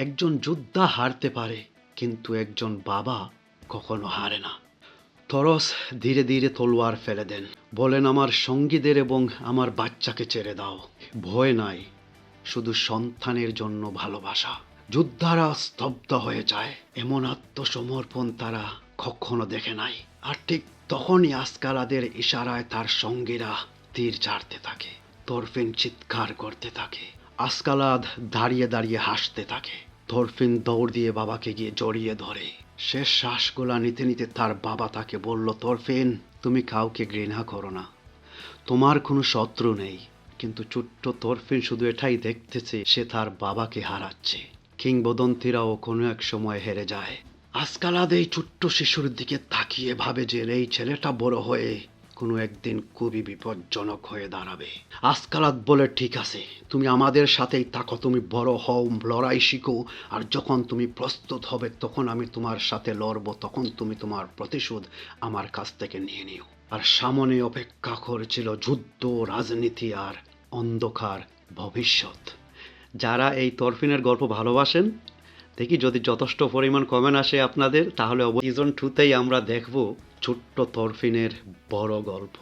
একজন যোদ্ধা হারতে পারে, কিন্তু একজন বাবা কখনো হারে না। থরস ধীরে ধীরে তলোয়ার ফেলে দেন, বলেন আমার সঙ্গীদের এবং আমার বাচ্চাকে ছেড়ে দাও। ভয় নাই, শুধু সন্তানের জন্য ভালোবাসা। যোদ্ধারা স্তব্ধ হয়ে যায়, এমন আত্মসমর্পণ তারা কখনো দেখে নাই। আর ঠিক তখনই আসকালাদের ইশারায় তার সঙ্গীরা তীর ছাড়তে থাকে। তরফিন চিৎকার করতে থাকে, আসকালাদ দাঁড়িয়ে দাঁড়িয়ে হাসতে থাকে। তরফিন দৌড় দিয়ে বাবাকে গিয়ে জড়িয়ে ধরে। শেষ শ্বাসগুলা নিতে নিতে তার বাবা তাকে বলল, তরফিন, তুমি কাউকে ঘৃণা করো না, তোমার কোনো শত্রু নেই। কিন্তু ছোট্ট তরফিন শুধু এটাই দেখতেছে, সে তার বাবাকে হারাচ্ছে। কিংবদন্তিরাও কোনো এক সময় হেরে যায়। আসকালাদ এই ছোট্ট শিশুর দিকে তাকিয়ে ভাবে যে এই ছেলেটা বড় হয়ে কোনো একদিন খুবই বিপজ্জনক হয়ে দাঁড়াবে। আসকালাদ বলে, ঠিক আছে, তুমি আমাদের সাথেই থাকো, তুমি বড় হও, লড়াই শিখো, আর যখন তুমি প্রস্তুত হবে তখন আমি তোমার সাথে লড়বো, তখন তুমি তোমার প্রতিশোধ আমার কাছ থেকে নিয়ে নিও। আর সামনে অপেক্ষা করেছিল যুদ্ধ, রাজনীতি আর অন্ধকার ভবিষ্যৎ। যারা এই তরফিনের গল্প ভালোবাসেন, দেখি যদি যথেষ্ট পরিমাণ কমেন্ট আসে আপনাদের, তাহলে সিজন 2তেই আমরা দেখব ছোট্ট তরফিনের বড় গল্প।